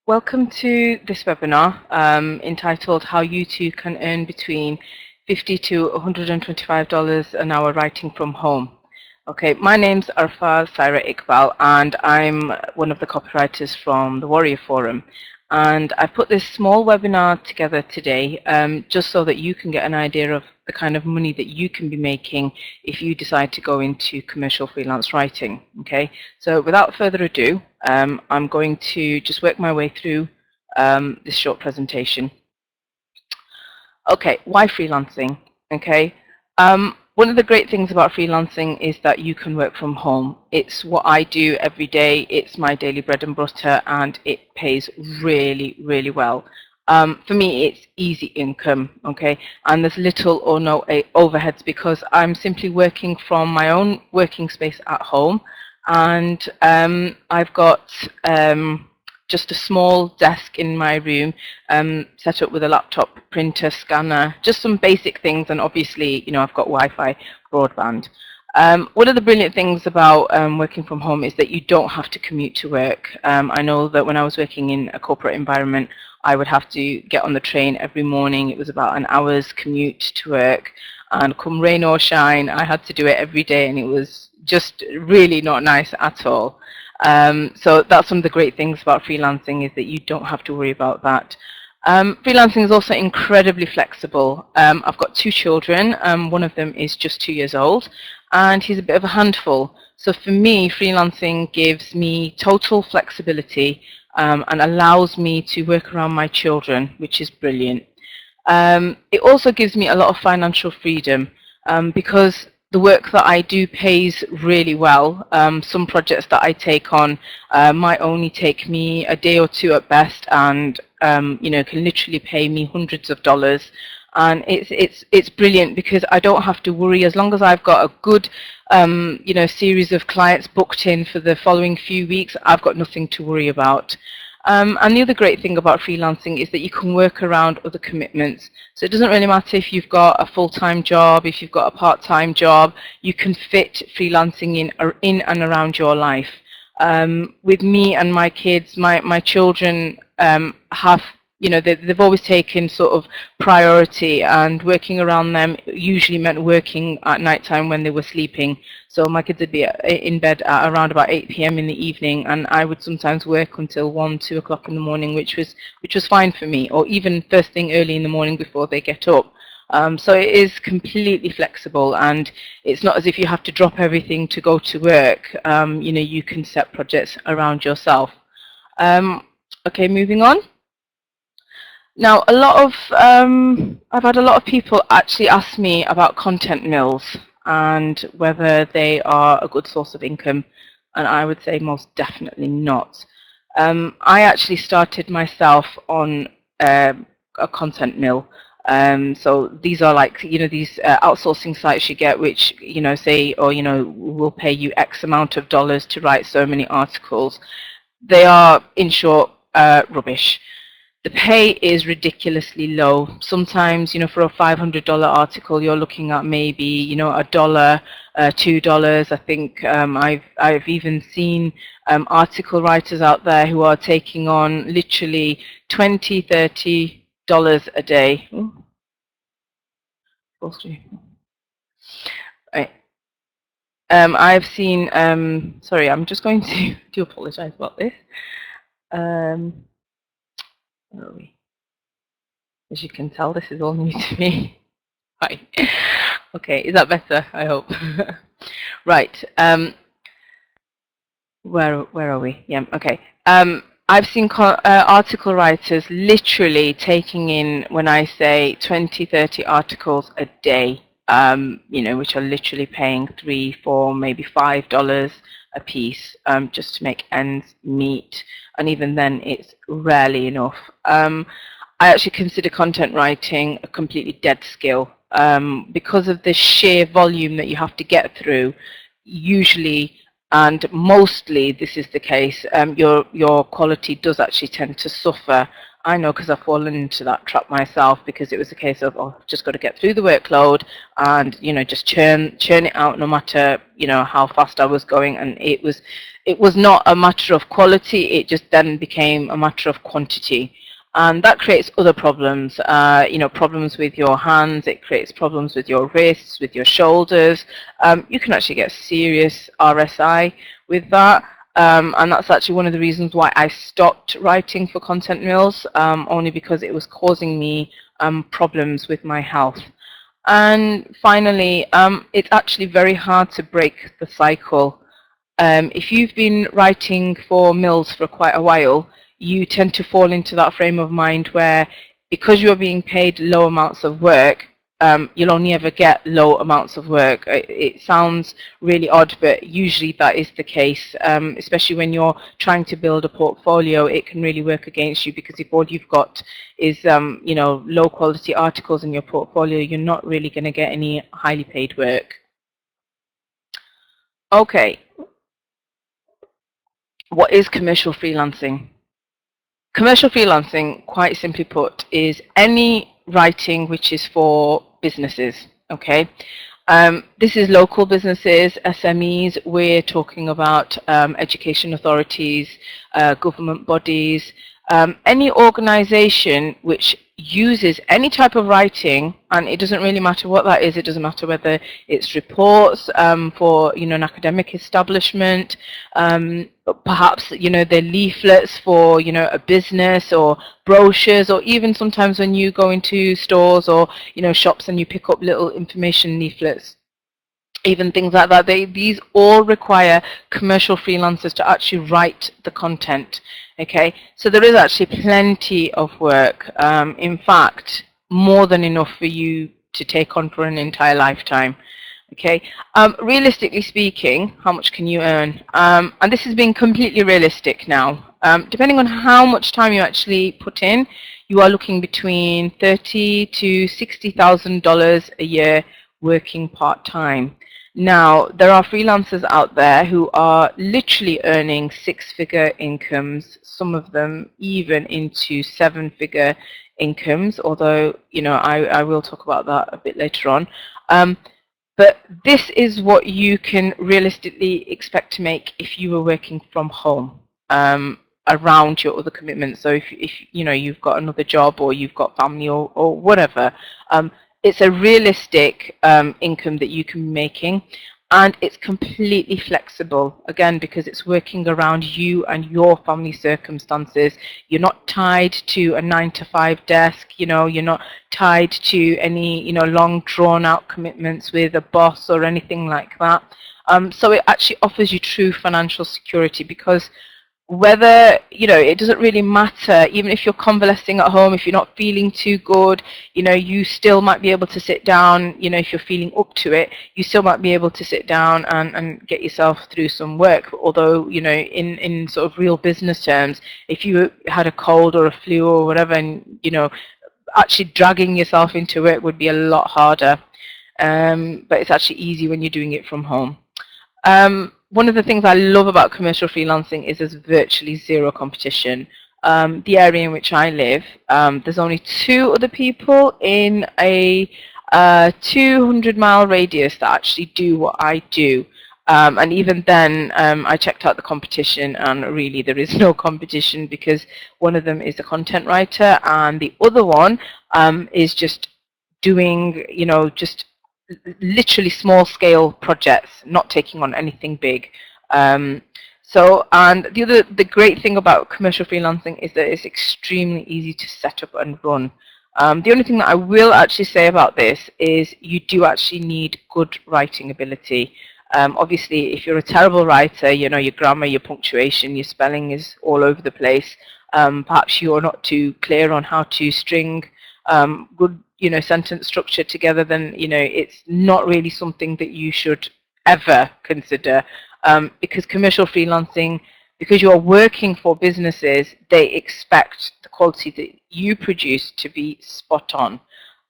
Welcome to this webinar entitled How You Too Can Earn Between $50 to $125 an hour writing from home. Okay, my name's Arfaz Saira Iqbal and I'm one of the copywriters from the Warrior Forum. And I put this small webinar together today just so that you can get an idea of the kind of money that you can be making if you decide to go into commercial freelance writing. Okay, so without further ado, I'm going to just work my way through this short presentation. Okay, why freelancing? Okay, one of the great things about freelancing is that you can work from home. It's what I do every day. It's my daily bread and butter, and it pays really, really well. For me, it's easy income, okay, and there's little or no overheads because I'm simply working from my own working space at home, and I've got just a small desk in my room, set up with a laptop, printer, scanner, just some basic things, and obviously, you know, I've got Wi-Fi, broadband. One of the brilliant things about working from home is that you don't have to commute to work. I know that when I was working in a corporate environment, I would have to get on the train every morning. It was about an hour's commute to work, and come rain or shine, I had to do it every day, and it was just really not nice at all. So that's one of the great things about freelancing, is that you don't have to worry about that. Freelancing is also incredibly flexible. I've got two children. One of them is just 2 years old, and he's a bit of a handful. So for me, freelancing gives me total flexibility and allows me to work around my children, which is brilliant. It also gives me a lot of financial freedom because the work that I do pays really well. Some projects that I take on might only take me a day or two at best, and you know, can literally pay me hundreds of dollars. And it's brilliant because I don't have to worry. As long as I've got a good you know, series of clients booked in for the following few weeks, I've got nothing to worry about. And the other great thing about freelancing is that you can work around other commitments. So it doesn't really matter if you've got a full-time job, if you've got a part-time job, you can fit freelancing in and around your life. With me and my kids, my children have, you know, they've always taken sort of priority, and working around them usually meant working at night time when they were sleeping. So my kids would be in bed at around about 8 p.m. in the evening, and I would sometimes work until 1, 2 o'clock in the morning, which was fine for me, or even first thing early in the morning before they get up. So it is completely flexible, and it's not as if you have to drop everything to go to work. You know, you can set projects around yourself. Okay, moving on. Now, I've had a lot of people actually ask me about content mills and whether they are a good source of income, and I would say most definitely not. I actually started myself on a content mill. So these are like, you know, these outsourcing sites you get, which, you know, say, or, you know, will pay you X amount of dollars to write so many articles. They are, in short, rubbish. The pay is ridiculously low. Sometimes, you know, for a $500 article, you're looking at maybe, you know, $1, $2. I think I've even seen article writers out there who are taking on literally $20, $30 a day. Ooh, right. I've seen, sorry, I'm just going to do apologize about this. Where are we? As you can tell, this is all new to me. Hi. Okay, is that better? I hope. Right. Where are we? Yeah. Okay. I've seen article writers literally taking in, when I say 20, 30 articles a day, you know, which are literally paying $3, $4, maybe $5 a piece, just to make ends meet. And even then, it's rarely enough. I actually consider content writing a completely dead skill because of the sheer volume that you have to get through. Usually, and mostly this is the case, your quality does actually tend to suffer I know because I've fallen into that trap myself, because it was a case of, oh, I've just got to get through the workload and, you know, just churn it out no matter, you know, how fast I was going. And it was not a matter of quality, it just then became a matter of quantity. And that creates other problems, you know, problems with your hands, it creates problems with your wrists, with your shoulders. You can actually get serious RSI with that. And that's actually one of the reasons why I stopped writing for Content Mills, only because it was causing me problems with my health. And finally, it's actually very hard to break the cycle. If you've been writing for Mills for quite a while, you tend to fall into that frame of mind where, because you're being paid low amounts of work, you'll only ever get low amounts of work. It sounds really odd, but usually that is the case, especially when you're trying to build a portfolio. It can really work against you, because if all you've got is you know, low quality articles in your portfolio, you're not really going to get any highly paid work. Okay, what is commercial freelancing? Commercial freelancing, quite simply put, is any writing which is for businesses, okay? This is local businesses, SMEs. We're talking about education authorities, government bodies, any organization which uses any type of writing, and it doesn't really matter what that is. It doesn't matter whether it's reports for, you know, an academic establishment, perhaps, you know, they're leaflets for, you know, a business, or brochures, or even sometimes when you go into stores or, you know, shops and you pick up little information leaflets, even things like that. These all require commercial freelancers to actually write the content. Okay, so there is actually plenty of work. In fact, more than enough for you to take on for an entire lifetime. Okay, realistically speaking, how much can you earn? And this is being completely realistic now. Depending on how much time you actually put in, you are looking between $30,000 to $60,000 a year working part-time. Now, there are freelancers out there who are literally earning six-figure incomes, some of them even into seven-figure incomes, although, you know, I will talk about that a bit later on. But this is what you can realistically expect to make if you were working from home, around your other commitments. So if you know, you've got another job, or you've got family, or whatever, it's a realistic income that you can be making, and it's completely flexible, again, because it's working around you and your family circumstances. You're not tied to a 9-to-5 desk, you know, you're not tied to any, you know, long drawn out commitments with a boss or anything like that. So it actually offers you true financial security, because whether, you know, it doesn't really matter, even if you're convalescing at home, if you're not feeling too good, you know, you still might be able to sit down, you know, if you're feeling up to it, you still might be able to sit down and get yourself through some work. Although, you know, in sort of real business terms, if you had a cold or a flu or whatever, and, you know, actually dragging yourself into it would be a lot harder. But it's actually easy when you're doing it from home. One of the things I love about commercial freelancing is there's virtually zero competition. The area in which I live, there's only 2 other people in a 200-mile radius that actually do what I do. And even then, I checked out the competition, and really there is no competition, because one of them is a content writer, and the other one is just doing, you know, just literally small scale projects, not taking on anything big. And the great thing about commercial freelancing is that it's extremely easy to set up and run. The only thing that I will actually say about this is you do actually need good writing ability. Obviously, if you're a terrible writer, you know, your grammar, your punctuation, your spelling is all over the place. Perhaps you're not too clear on how to string good, you know, sentence structure together, then, you know, it's not really something that you should ever consider, because commercial freelancing, because you're working for businesses, they expect the quality that you produce to be spot on.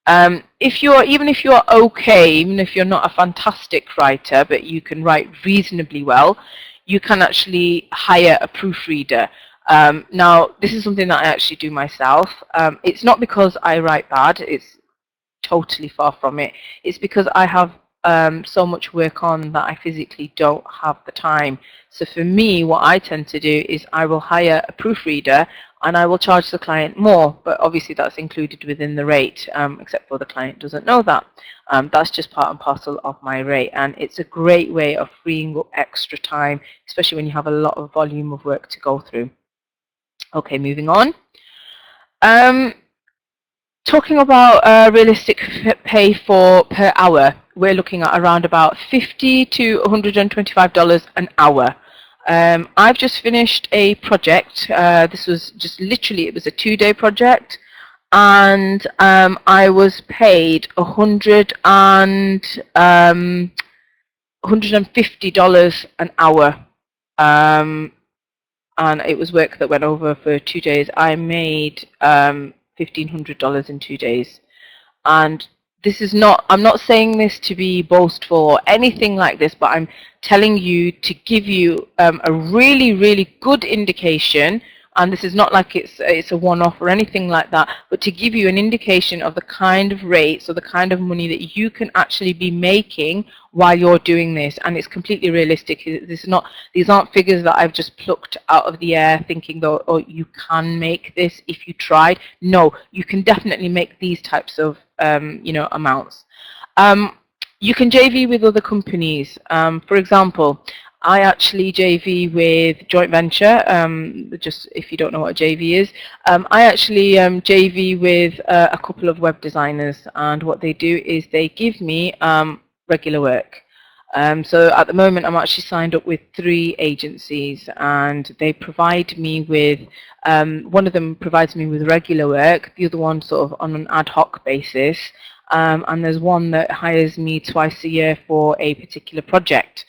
Even if you're okay, even if you're not a fantastic writer, but you can write reasonably well, you can actually hire a proofreader. Now, this is something that I actually do myself. It's not because I write bad. It's totally far from it. It's because I have so much work on that I physically don't have the time. So for me, what I tend to do is I will hire a proofreader and I will charge the client more, but obviously that's included within the rate, except for the client doesn't know that. That's just part and parcel of my rate, and it's a great way of freeing up extra time, especially when you have a lot of volume of work to go through. Okay, moving on. Talking about realistic pay for per hour, we're looking at around about $50 to $125 an hour. I've just finished a project. This was just literally, it was a 2-day project, and I was paid $150 an hour. And it was work that went over for 2 days. I made $1,500 in 2 days. And this is not, I'm not saying this to be boastful or anything like this, but I'm telling you to give you a really, really good indication. And this is not like it's a one-off or anything like that, but to give you an indication of the kind of rates or the kind of money that you can actually be making while you're doing this. And it's completely realistic. This is not, these aren't figures that I've just plucked out of the air thinking, though, oh, you can make this if you tried. No, you can definitely make these types of amounts. You can JV with other companies. For example, I actually JV with joint venture. Just if you don't know what a JV is, I actually JV with a couple of web designers, and what they do is they give me regular work. So at the moment, I'm actually signed up with 3 agencies, and they provide me with, one of them provides me with regular work, the other one sort of on an ad hoc basis, and there's one that hires me twice a year for a particular project,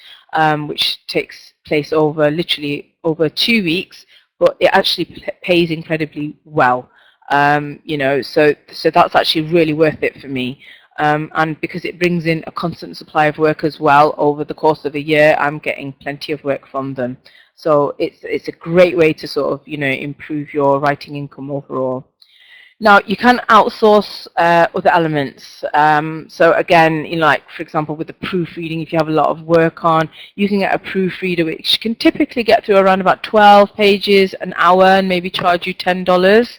which takes place over literally over 2 weeks, but it actually pays incredibly well. So that's actually really worth it for me. And because it brings in a constant supply of work as well over the course of a year, I'm getting plenty of work from them. So it's a great way to sort of improve your writing income overall. Now, you can outsource other elements. So again, like for example, with the proofreading, if you have a lot of work on, you can get a proofreader which can typically get through around about 12 pages an hour and maybe charge you $10.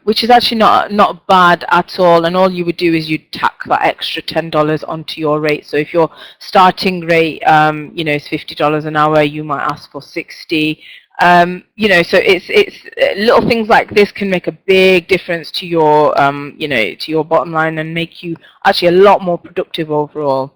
Which is actually not bad at all, and all you would do is you'd tack that extra $10 onto your rate. So if your starting rate is $50 an hour, you might ask for 60. So it's little things like this can make a big difference to your to your bottom line and make you actually a lot more productive overall.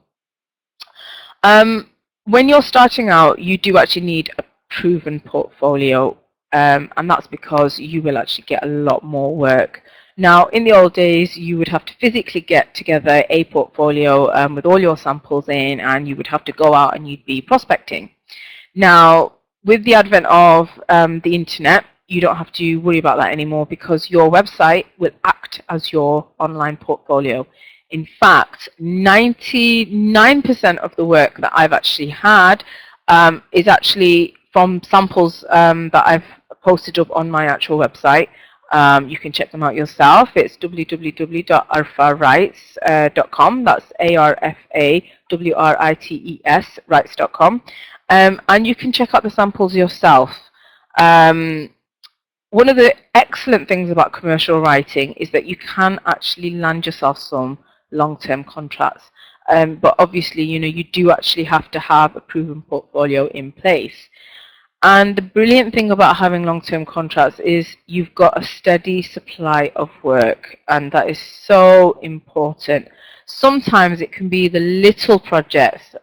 When you're starting out, you do actually need a proven portfolio. And that's because you will actually get a lot more work. Now, in the old days, you would have to physically get together a portfolio with all your samples in, and you would have to go out and you'd be prospecting. Now, with the advent of the internet, you don't have to worry about that anymore, because your website will act as your online portfolio. In fact, 99% of the work that I've actually had is actually from samples that I've posted up on my actual website. You can check them out yourself. It's www.arfawrites.com. That's ARFAWRITES rights.com. And you can check out the samples yourself. One of the excellent things about commercial writing is that you can actually land yourself some long-term contracts. But obviously, you do actually have to have a proven portfolio in place. And the brilliant thing about having long-term contracts is you've got a steady supply of work, and that is so important. Sometimes it can be the little projects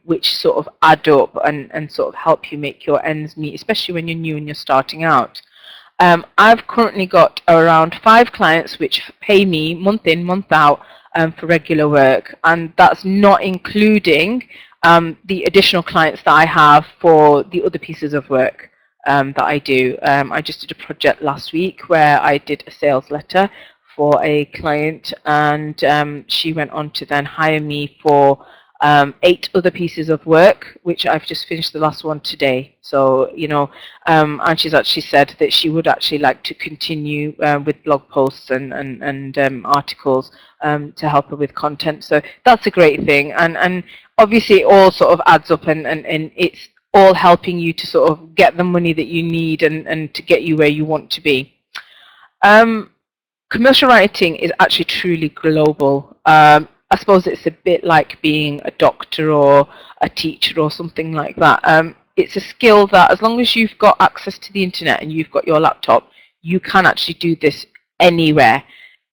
which sort of add up and sort of help you make your ends meet, especially when you're new and you're starting out. I've currently got around 5 clients which pay me month in, month out for regular work, and that's not including the additional clients that I have for the other pieces of work that I do. I just did a project last week where I did a sales letter for a client, and she went on to then hire me for 8 other pieces of work, which I've just finished the last one today. So, and she's actually said that she would actually like to continue with blog posts and articles to help her with content. So that's a great thing. And obviously it all sort of adds up, and it's all helping you to sort of get the money that you need and to get you where you want to be. Commercial writing is actually truly global. I suppose it's a bit like being a doctor or a teacher or something like that. It's a skill that, as long as you've got access to the internet and you've got your laptop, you can actually do this anywhere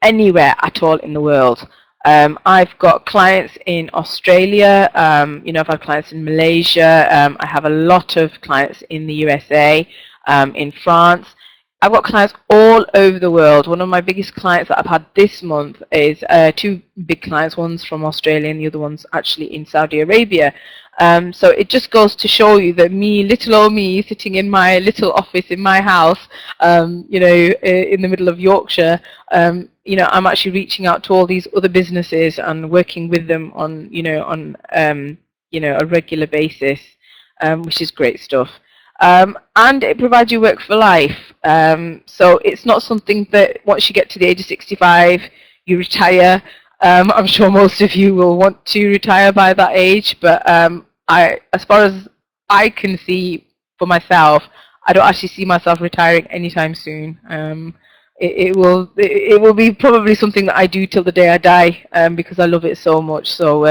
at all in the world. I've got clients in Australia, I've had clients in Malaysia, I have a lot of clients in the USA, in France. I've got clients all over the world. One of my biggest clients that I've had this month is 2 big clients. One's from Australia and the other one's actually in Saudi Arabia. So it just goes to show you that little old me, sitting in my little office in my house, in the middle of Yorkshire, I'm actually reaching out to all these other businesses and working with them on, a regular basis, which is great stuff. And it provides you work for life. So it's not something that once you get to the age of 65, you retire. I'm sure most of you will want to retire by that age, but as far as I can see for myself, I don't actually see myself retiring anytime soon. It will be probably something that I do till the day I die, because I love it so much. So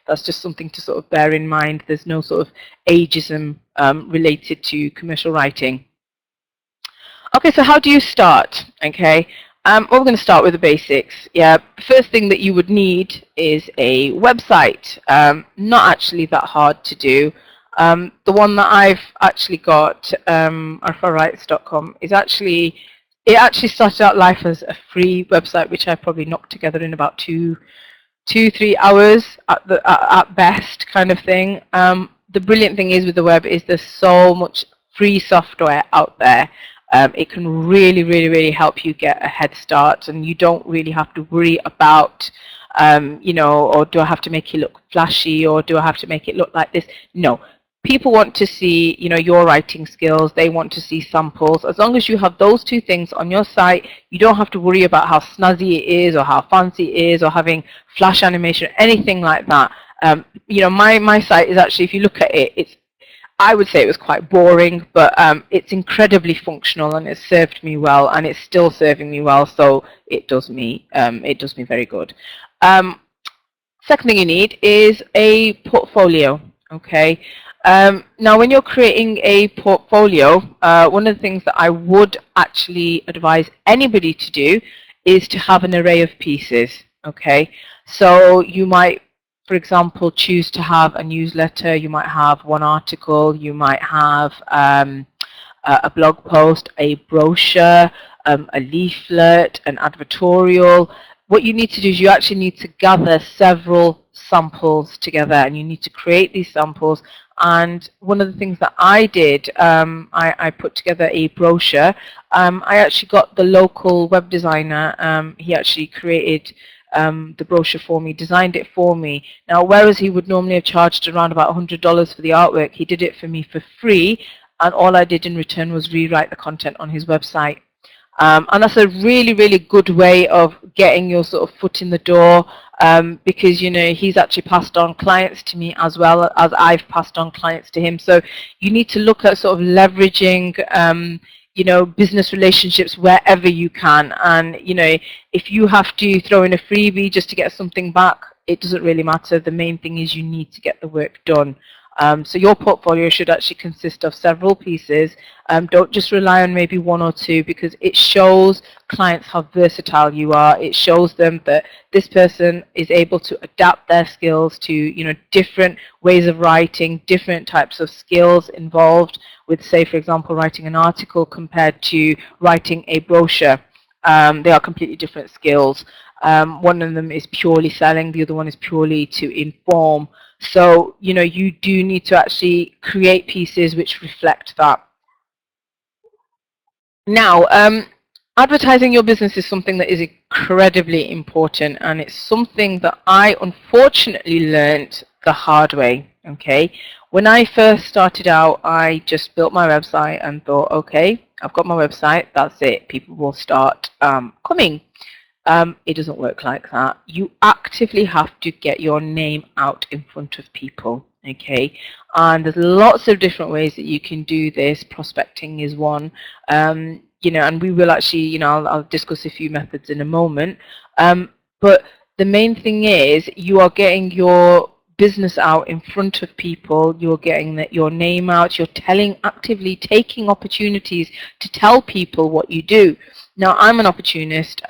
that's just something to sort of bear in mind. There's no sort of ageism related to commercial writing. Okay, so how do you start? Okay, well, we're going to start with the basics. Yeah, the first thing that you would need is a website. Not actually that hard to do. The one that I've actually got, arfawrites.com, is actually started out life as a free website, which I probably knocked together in about 2-3 hours at best, kind of thing. The brilliant thing is with the web is there's so much free software out there. It can really, really, really help you get a head start, and you don't really have to worry about, or do I have to make it look flashy, or do I have to make it look like this? No. People want to see, your writing skills. They want to see samples. As long as you have those 2 things on your site, you don't have to worry about how snazzy it is or how fancy it is or having flash animation, anything like that. My site is actually, if you look at it, I would say it was quite boring, but it's incredibly functional and it's served me well, and it's still serving me well. So it does me very good. Second thing you need is a portfolio. Okay. Now, when you're creating a portfolio, one of the things that I would actually advise anybody to do is to have an array of pieces. Okay, so you might, for example, choose to have a newsletter. You might have 1 article. You might have a blog post, a brochure, a leaflet, an advertorial. What you need to do is you actually need to gather several samples together, and you need to create these samples. And one of the things that I did, I put together a brochure. I actually got the local web designer. He actually created the brochure for me, designed it for me. Now, whereas he would normally have charged around about $100 for the artwork, he did it for me for free, and all I did in return was rewrite the content on his website. And that's a really, really good way of getting your sort of foot in the door, because, he's actually passed on clients to me as well as I've passed on clients to him. So you need to look at sort of leveraging, business relationships wherever you can. And, if you have to throw in a freebie just to get something back, it doesn't really matter. The main thing is you need to get the work done. So your portfolio should actually consist of several pieces. Don't just rely on maybe 1 or 2, because it shows clients how versatile you are. It shows them that this person is able to adapt their skills to, different ways of writing, different types of skills involved with, say, for example, writing an article compared to writing a brochure. They are completely different skills. One of them is purely selling, the other one is purely to inform. So, you do need to actually create pieces which reflect that. Now, advertising your business is something that is incredibly important, and it's something that I unfortunately learned the hard way. Okay, when I first started out, I just built my website and thought, okay, I've got my website, that's it, people will start coming. It doesn't work like that. You actively have to get your name out in front of people. Okay, and there's lots of different ways that you can do this. Prospecting is one. And we will actually, I'll discuss a few methods in a moment. But the main thing is you are getting your business out in front of people, you're getting your name out, you're actively taking opportunities to tell people what you do. Now, I'm an opportunist.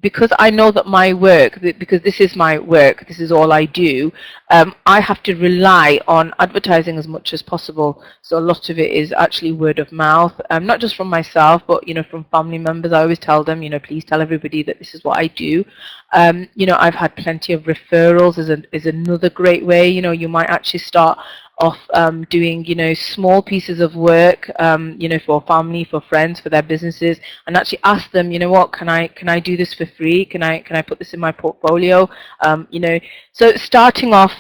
Because I know that my work, because this is my work, this is all I do, I have to rely on advertising as much as possible. So a lot of it is actually word of mouth, not just from myself, but from family members. I always tell them, please tell everybody that this is what I do. I've had plenty of referrals is another great way. You might actually start off doing small pieces of work for family, for friends, for their businesses, and actually ask them, what, can I do this for free? Can I put this in my portfolio? So starting off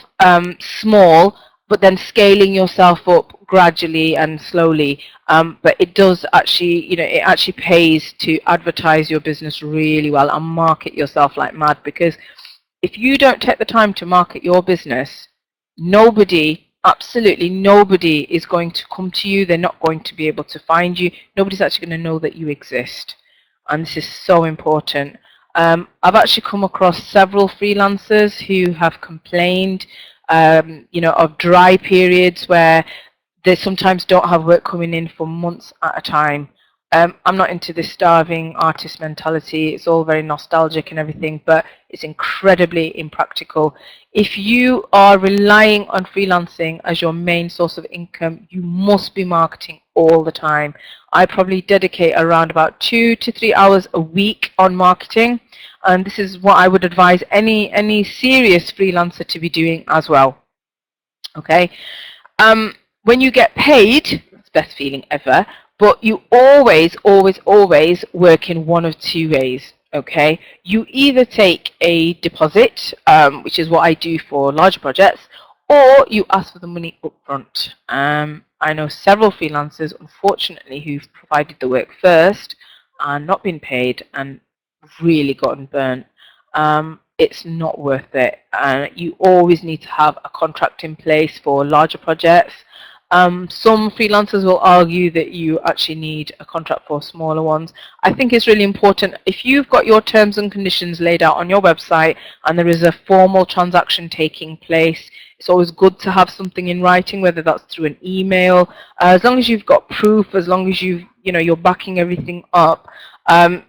small, but then scaling yourself up gradually and slowly. But it does actually, it actually pays to advertise your business really well and market yourself like mad, because if you don't take the time to market your business, absolutely nobody is going to come to you. They're not going to be able to find you. Nobody's actually going to know that you exist. And this is so important. I've actually come across several freelancers who have complained, of dry periods where they sometimes don't have work coming in for months at a time. I'm not into this starving artist mentality. It's all very nostalgic and everything, but it's incredibly impractical. If you are relying on freelancing as your main source of income, you must be marketing all the time. I probably dedicate around about 2 to 3 hours a week on marketing, and this is what I would advise any serious freelancer to be doing as well. Okay. When you get paid, it's the best feeling ever, but you always, always, always work in one of two ways. Okay, you either take a deposit, which is what I do for larger projects, or you ask for the money upfront. I know several freelancers, unfortunately, who've provided the work first and not been paid and really gotten burnt. It's not worth it. You always need to have a contract in place for larger projects. Some freelancers will argue that you actually need a contract for smaller ones. I think it's really important, if you've got your terms and conditions laid out on your website and there is a formal transaction taking place, it's always good to have something in writing, whether that's through an email. As long as you've got proof, as long as you're backing everything up,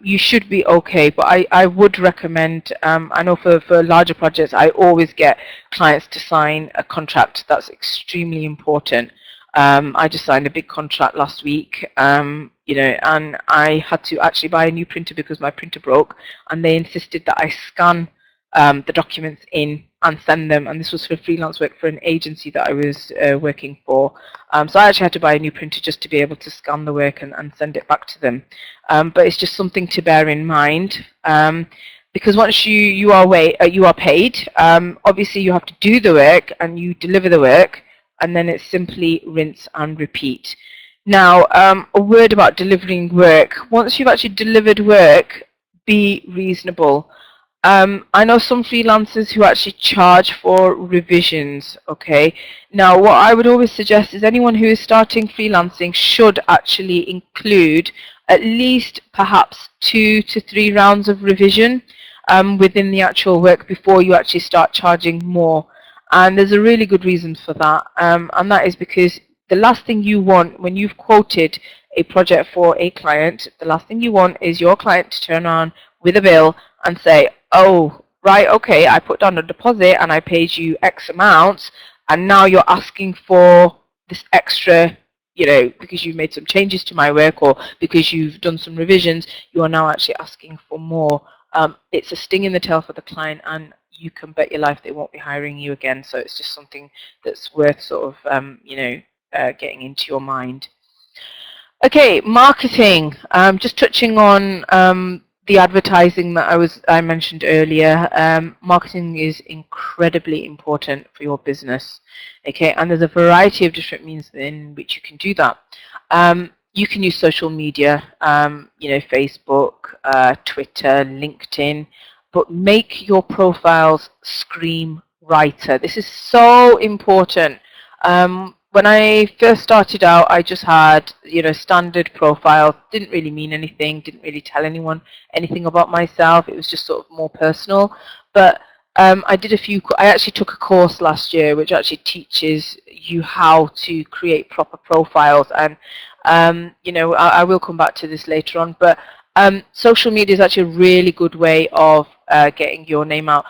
you should be okay. But I would recommend, I know for larger projects, I always get clients to sign a contract. That's extremely important. I just signed a big contract last week, and I had to actually buy a new printer because my printer broke, and they insisted that I scan the documents in and send them, and this was for freelance work for an agency that I was working for. So I actually had to buy a new printer just to be able to scan the work and send it back to them. But it's just something to bear in mind. Because once you are paid, obviously you have to do the work and you deliver the work, and then it's simply rinse and repeat. Now, a word about delivering work. Once you've actually delivered work, be reasonable. I know some freelancers who actually charge for revisions, okay? Now, what I would always suggest is anyone who is starting freelancing should actually include at least perhaps 2 to 3 rounds of revision within the actual work before you actually start charging more. And there's a really good reason for that, and that is because the last thing you want when you've quoted a project for a client, the last thing you want is your client to turn around with a bill and say, oh, right, okay, I put down a deposit and I paid you X amount, and now you're asking for this extra, because you've made some changes to my work or because you've done some revisions, you are now actually asking for more. It's a sting in the tail for the client, and you can bet your life they won't be hiring you again. So it's just something that's worth sort of, getting into your mind. Okay, marketing. Just touching on the advertising that I mentioned earlier, marketing is incredibly important for your business. Okay, and there's a variety of different means in which you can do that. You can use social media, Facebook, Twitter, LinkedIn, but make your profiles scream writer. This is so important. When I first started out, I just had, standard profile. Didn't really mean anything. Didn't really tell anyone anything about myself. It was just sort of more personal. But I actually took a course last year which actually teaches you how to create proper profiles. And, I will come back to this later on. But social media is actually a really good way of getting your name out.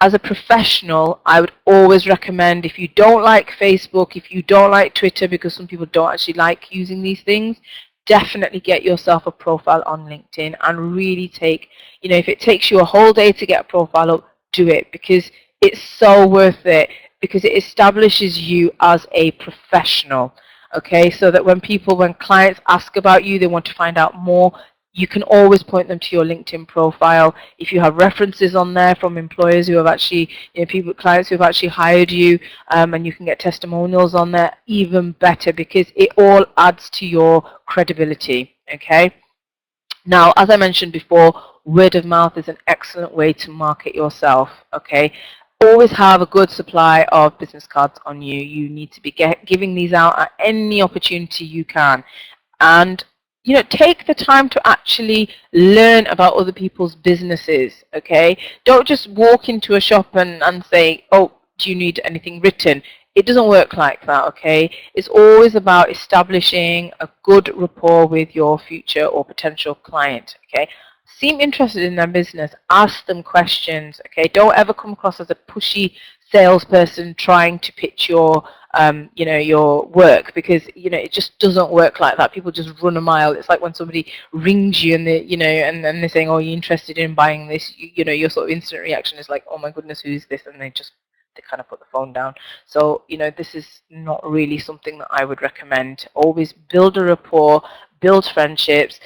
As a professional, I would always recommend, if you don't like Facebook, if you don't like Twitter, because some people don't actually like using these things, definitely get yourself a profile on LinkedIn and really take, if it takes you a whole day to get a profile up, do it, because it's so worth it, because it establishes you as a professional. Okay, so that when clients ask about you, they want to find out more, you can always point them to your LinkedIn profile. If you have references on there from employers who have actually, clients who have actually hired you, and you can get testimonials on there, even better, because it all adds to your credibility. Okay. Now, as I mentioned before, word of mouth is an excellent way to market yourself. Okay. Always have a good supply of business cards on you. You need to be giving these out at any opportunity you can. And take the time to actually learn about other people's businesses, okay? Don't just walk into a shop and say, oh, do you need anything written? It doesn't work like that, okay? It's always about establishing a good rapport with your future or potential client, okay? Seem interested in their business, ask them questions, okay? Don't ever come across as a pushy salesperson trying to pitch your your work, because it just doesn't work like that. People just run a mile. It's like when somebody rings you and and then they're saying, oh, you're interested in buying this, your sort of instant reaction is like, oh my goodness, who is this? And they kind of put the phone down. So this is not really something that I would recommend. Always build a rapport, build friendships,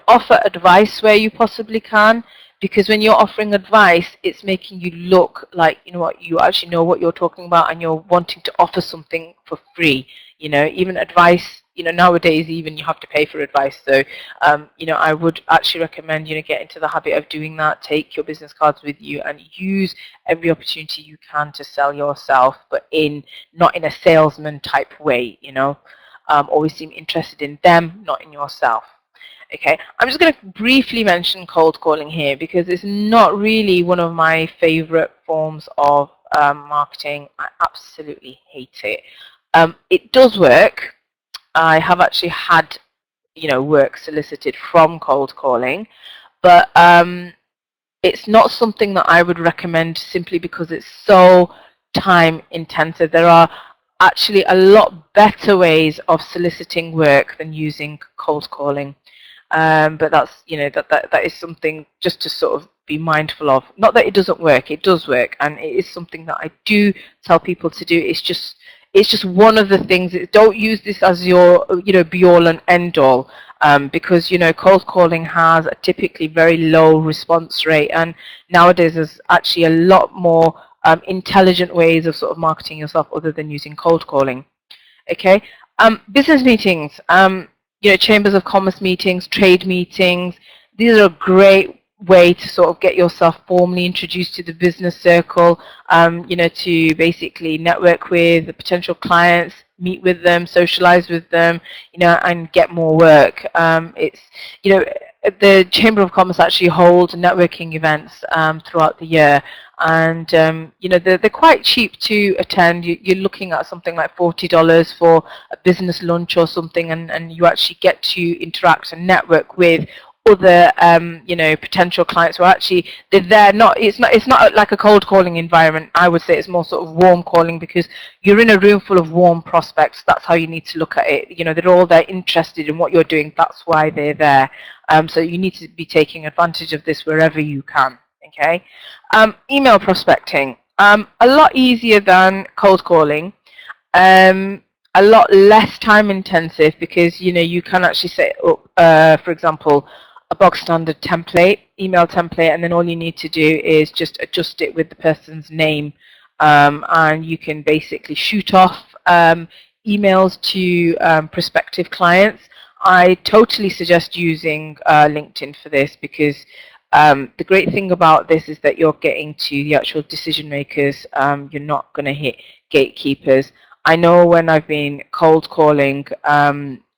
offer advice where you possibly can. Because when you're offering advice, it's making you look like, you actually know what you're talking about, and you're wanting to offer something for free. Even advice, nowadays even you have to pay for advice. So, I would actually recommend, get into the habit of doing that. Take your business cards with you and use every opportunity you can to sell yourself, but not in a salesman type way, Always seem interested in them, not in yourself. Okay, I'm just going to briefly mention cold calling here, because it's not really one of my favorite forms of marketing. I absolutely hate it. It does work. I have actually had, work solicited from cold calling, but it's not something that I would recommend, simply because it's so time intensive. There are actually a lot better ways of soliciting work than using cold calling. But that's, that is something just to sort of be mindful of. Not that it doesn't work, it does work, and it is something that I do tell people to do. It's just one of the things. Don't use this as your, be all and end all, because, cold calling has a typically very low response rate, and nowadays there's actually a lot more intelligent ways of sort of marketing yourself other than using cold calling. Okay, business meetings. Chambers of commerce meetings, trade meetings. These are a great way to sort of get yourself formally introduced to the business circle, to basically network with the potential clients, meet with them, socialize with them, and get more work. It's, the Chamber of Commerce actually holds networking events throughout the year, and they're quite cheap to attend. You're looking at something like $40 for a business lunch or something, and you actually get to interact and network with other potential clients who are actually, they're there. It's not like a cold calling environment. I would say it's more sort of warm calling, because you're in a room full of warm prospects. That's how you need to look at it. They're all there interested in what you're doing. That's why they're there. So you need to be taking advantage of this wherever you can. Okay, email prospecting, a lot easier than cold calling, a lot less time intensive, because you can actually set up, for example, a bog standard template, email template, and then all you need to do is just adjust it with the person's name, and you can basically shoot off emails to prospective clients. I totally suggest using LinkedIn for this, because the great thing about this is that you're getting to the actual decision makers. You're not going to hit gatekeepers. I know when I've been cold calling,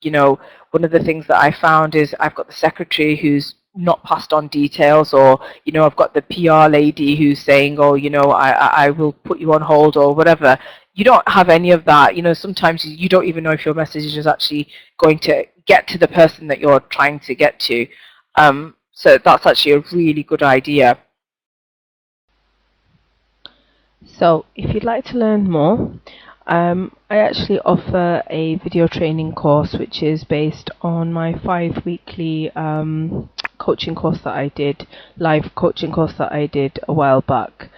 you know, one of the things that I found is I've got the secretary who's not passed on details, or you know, I've got the PR lady who's saying, oh, you know, I will put you on hold or whatever. You don't have any of that. You know, sometimes you don't even know if your message is actually going to get to the person that you're trying to get to. So that's actually a really good idea. So if you'd like to learn more, I actually offer a video training course which is based on my 5-weekly coaching course that I did, live coaching course that I did a while back.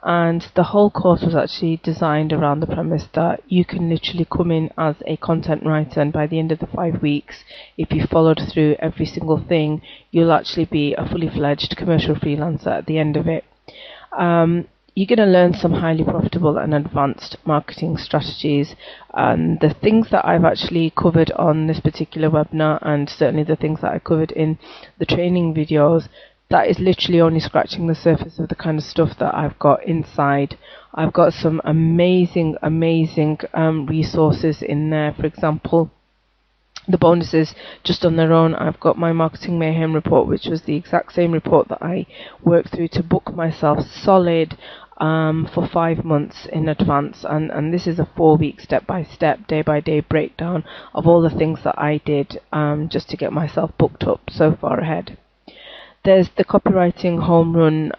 And the whole course was actually designed around the premise that you can literally come in as a content writer, and by the end of the 5 weeks, if you followed through every single thing, you'll actually be a fully fledged commercial freelancer at the end of it. You're going to learn some highly profitable and advanced marketing strategies, and the things that I've actually covered on this particular webinar, and certainly the things that I covered in the training videos, that is literally only scratching the surface of the kind of stuff that I've got inside. I've got some amazing resources in there. For example, the bonuses just on their own, I've got my Marketing Mayhem report, which was the exact same report that I worked through to book myself solid for 5 months in advance, and this is a 4-week step-by-step, day-by-day breakdown of all the things that I did just to get myself booked up so far ahead. There's the copywriting home run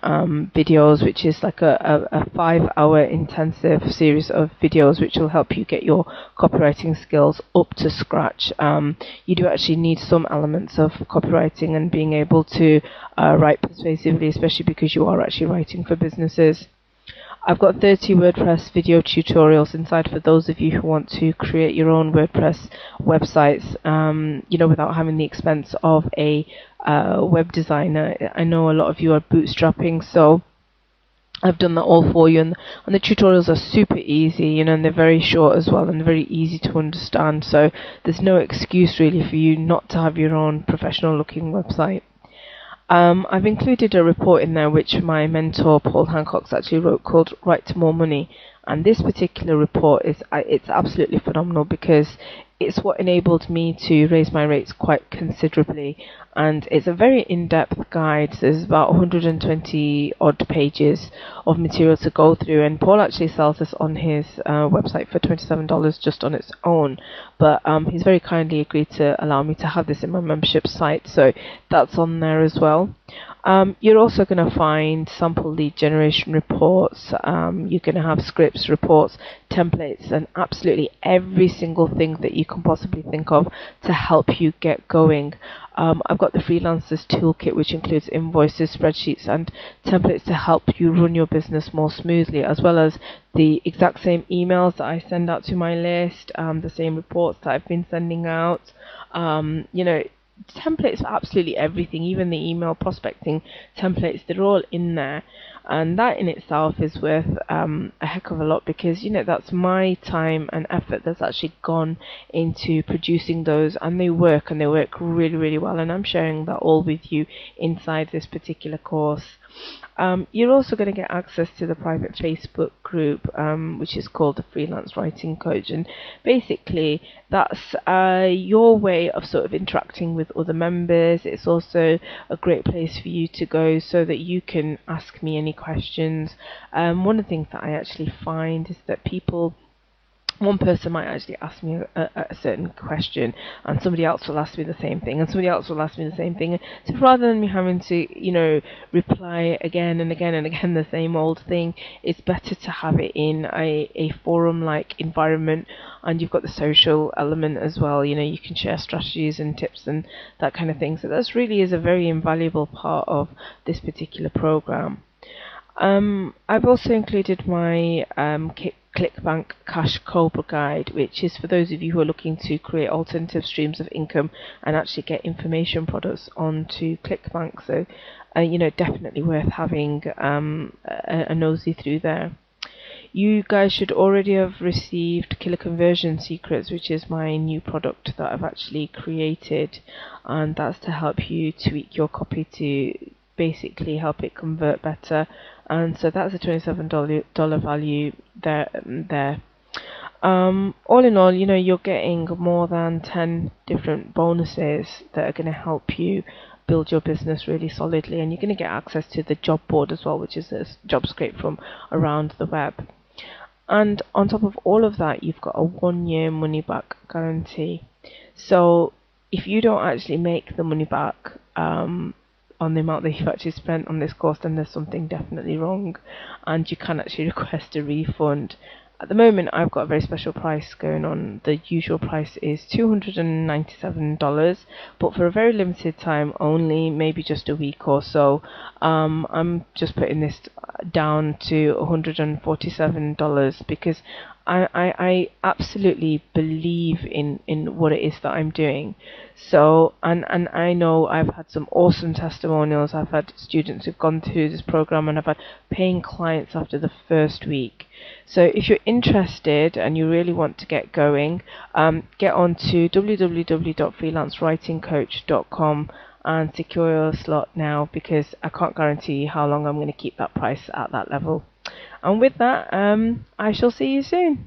videos, which is like a 5-hour intensive series of videos which will help you get your copywriting skills up to scratch. You do actually need some elements of copywriting and being able to write persuasively, especially because you are actually writing for businesses. I've got 30 WordPress video tutorials inside for those of you who want to create your own WordPress websites, you know, without having the expense of a web designer. I know a lot of you are bootstrapping, so I've done that all for you, and the tutorials are super easy, you know, and they're very short as well, and very easy to understand, so there's no excuse really for you not to have your own professional looking website. I've included a report in there which my mentor Paul Hancock's actually wrote, called Write to More Money, and this particular report is it's absolutely phenomenal because it's what enabled me to raise my rates quite considerably, and it's a very in-depth guide. There's about 120 odd pages of material to go through, and Paul actually sells this on his website for $27 just on its own, but he's very kindly agreed to allow me to have this in my membership site, so that's on there as well. You're also going to find sample lead generation reports. You're going to have scripts, reports, templates, and absolutely every single thing that you can possibly think of to help you get going. I've got the Freelancers Toolkit, which includes invoices, spreadsheets, and templates to help you run your business more smoothly, as well as the exact same emails that I send out to my list, the same reports that I've been sending out. You know, templates for absolutely everything, even the email prospecting templates, they're all in there, and that in itself is worth a heck of a lot, because you know that's my time and effort that's actually gone into producing those, and they work really well, and I'm sharing that all with you inside this particular course. You're also going to get access to the private Facebook group, which is called the Freelance Writing Coach, and basically that's your way of sort of interacting with other members. It's also a great place for you to go so that you can ask me any questions. One of the things that I actually find is that one person might actually ask me a certain question, and somebody else will ask me the same thing, and somebody else will ask me the same thing. So rather than me having to, you know, reply again and again and again the same old thing, it's better to have it in a forum-like environment, and you've got the social element as well. You know, you can share strategies and tips and that kind of thing. So that really is a very invaluable part of this particular program. I've also included my ClickBank Cash Cobra Guide, which is for those of you who are looking to create alternative streams of income and actually get information products onto ClickBank. So, definitely worth having a nosy through there. You guys should already have received Killer Conversion Secrets, which is my new product that I've actually created, and that's to help you tweak your copy to basically help it convert better. And so that's a $27 value there. All in all, you're getting more than 10 different bonuses that are going to help you build your business really solidly, and you're going to get access to the job board as well, which is a job scrape from around the web. And on top of all of that, you've got a 1-year money back guarantee. So if you don't actually make the money back on the amount that you've actually spent on this course, then there's something definitely wrong, and you can actually request a refund. At the moment, I've got a very special price going on. The usual price is $297, but for a very limited time only, maybe just a week or so, I'm just putting this down to $147 because I absolutely believe in what it is that I'm doing. So, and I know I've had some awesome testimonials. I've had students who've gone through this program, and I've had paying clients after the first week. So if you're interested and you really want to get going, get on to www.freelancewritingcoach.com and secure your slot now, because I can't guarantee how long I'm going to keep that price at that level. And with that, I shall see you soon.